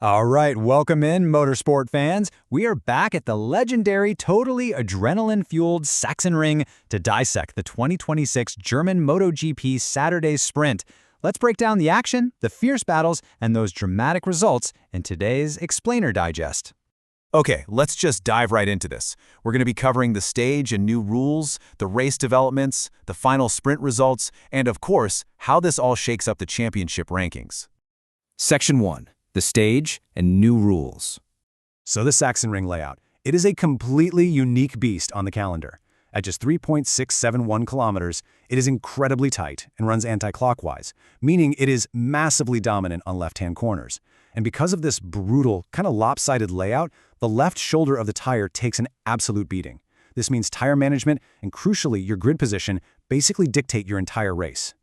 All right, welcome in, motorsport fans. We are back at the legendary, totally adrenaline-fueled Sachsenring to dissect the 2026 German MotoGP Saturday Sprint. Let's break down the action, the fierce battles, and those dramatic results in today's Explainer Digest. Okay, let's just dive right into this. We're going to be covering the stage and new rules, the race developments, the final sprint results, and of course, how this all shakes up the championship rankings. Section 1. The stage and new rules. So the Sachsenring layout. It is a completely unique beast on the calendar. At just 3.671 kilometers, it is incredibly tight and runs anti-clockwise, meaning it is massively dominant on left-hand corners. And because of this brutal, kind of lopsided layout, the left shoulder of the tire takes an absolute beating. This means tire management and, crucially, your grid position basically dictate your entire race.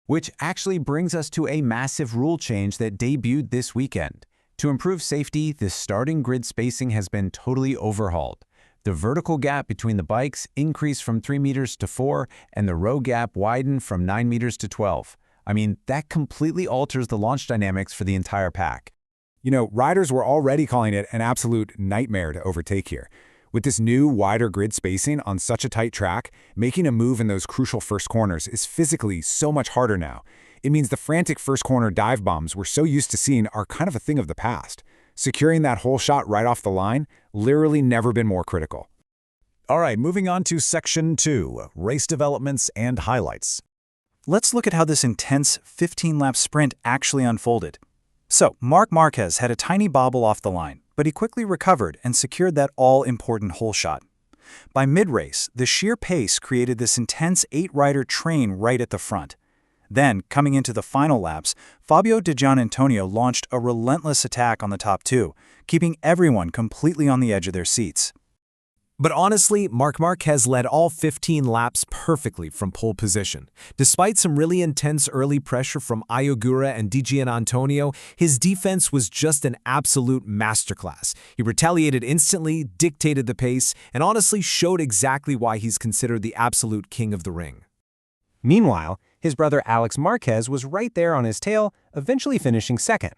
Which actually brings us to a massive rule change that debuted this weekend. To improve safety, the starting grid spacing has been totally overhauled. The vertical gap between the bikes increased from 3 meters to 4, and the row gap widened from 9 meters to 12. I mean, that completely alters the launch dynamics for the entire pack. You know, riders were already calling it an absolute nightmare to overtake here. With this new, wider grid spacing on such a tight track, making a move in those crucial first corners is physically so much harder now. It means the frantic first corner dive bombs we're so used to seeing are kind of a thing of the past. Securing that whole shot right off the line, literally never been more critical. All right, moving on to Section 2, race developments and highlights. Let's look at how this intense 15-lap sprint actually unfolded. So, Marc Marquez had a tiny bobble off the line, but he quickly recovered and secured that all-important hole shot. By mid-race, the sheer pace created this intense 8-rider train right at the front. Then, coming into the final laps, Fabio Di Giannantonio launched a relentless attack on the top two, keeping everyone completely on the edge of their seats. But honestly, Marc Marquez led all 15 laps perfectly from pole position. Despite some really intense early pressure from AI.The and Di Giannantonio, his defense was just an absolute masterclass. He retaliated instantly, dictated the pace, and honestly showed exactly why he's considered the absolute king of the ring. Meanwhile, his brother Alex Marquez was right there on his tail, eventually finishing second.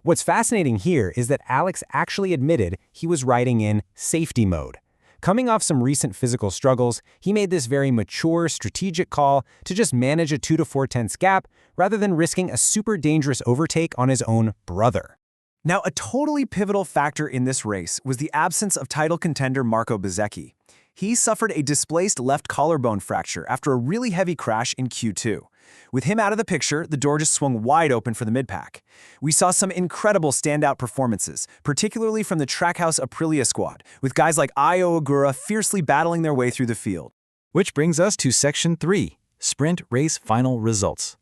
What's fascinating here is that Alex actually admitted he was riding in safety mode. Coming off some recent physical struggles, he made this very mature, strategic call to just manage a 2 to 4/10 gap rather than risking a super dangerous overtake on his own brother. Now, a totally pivotal factor in this race was the absence of title contender Marco Bezzecchi. He suffered a displaced left collarbone fracture after a really heavy crash in Q2. With him out of the picture, the door just swung wide open for the mid-pack. We saw some incredible standout performances, particularly from the Trackhouse Aprilia squad, with guys like AI.The fiercely battling their way through the field. Which brings us to Section 3, Sprint Race Final Results.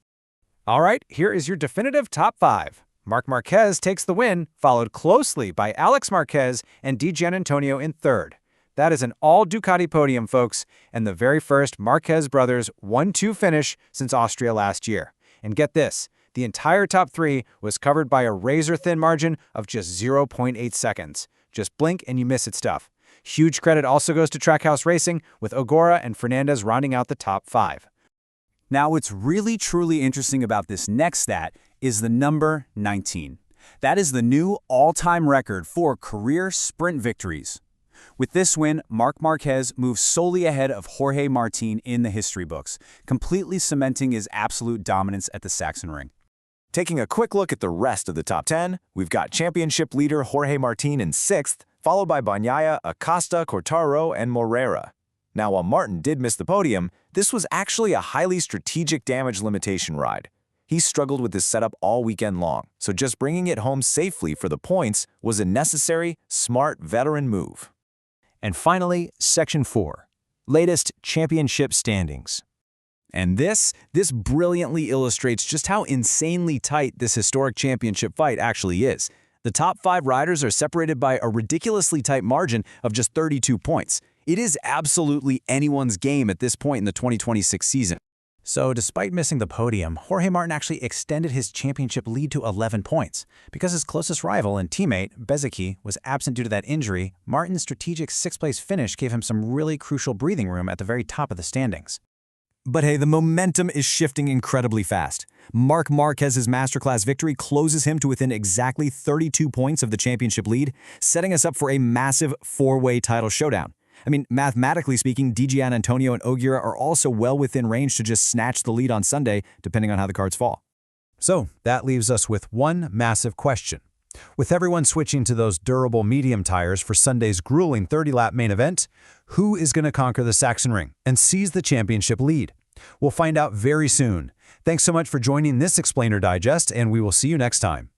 All right, here is your definitive top 5. Marc Marquez takes the win, followed closely by Alex Marquez and Di Giannantonio in third. That is an all-Ducati podium, folks, and the very first Marquez brothers 1-2 finish since Austria last year. And get this, the entire top 3 was covered by a razor-thin margin of just 0.8 seconds. Just blink and you miss it stuff. Huge credit also goes to Trackhouse Racing, with Ogura and Fernandez rounding out the top 5. Now, what's really truly interesting about this next stat is the number 19. That is the new all-time record for career sprint victories. With this win, Marc Marquez moves solely ahead of Jorge Martin in the history books, completely cementing his absolute dominance at the Sachsenring. Taking a quick look at the rest of the top 10, we've got championship leader Jorge Martin in 6th, followed by Bagnaia, Acosta, Quartararo, and Moreira. Now, while Martin did miss the podium, this was actually a highly strategic damage limitation ride. He struggled with this setup all weekend long, so just bringing it home safely for the points was a necessary, smart veteran move. And finally, Section 4, latest championship standings. And this brilliantly illustrates just how insanely tight this historic championship fight actually is. The top 5 riders are separated by a ridiculously tight margin of just 32 points. It is absolutely anyone's game at this point in the 2026 season. So despite missing the podium, Jorge Martin actually extended his championship lead to 11 points. Because his closest rival and teammate, Bezzecchi, was absent due to that injury, Martin's strategic 6th-place finish gave him some really crucial breathing room at the very top of the standings. But hey, the momentum is shifting incredibly fast. Marc Marquez's masterclass victory closes him to within exactly 32 points of the championship lead, setting us up for a massive four-way title showdown. I mean, mathematically speaking, Gianantonio and Ogura are also well within range to just snatch the lead on Sunday, depending on how the cards fall. So that leaves us with one massive question. With everyone switching to those durable medium tires for Sunday's grueling 30-lap main event, who is going to conquer the Sachsenring and seize the championship lead? We'll find out very soon. Thanks so much for joining this Explainer Digest, and we will see you next time.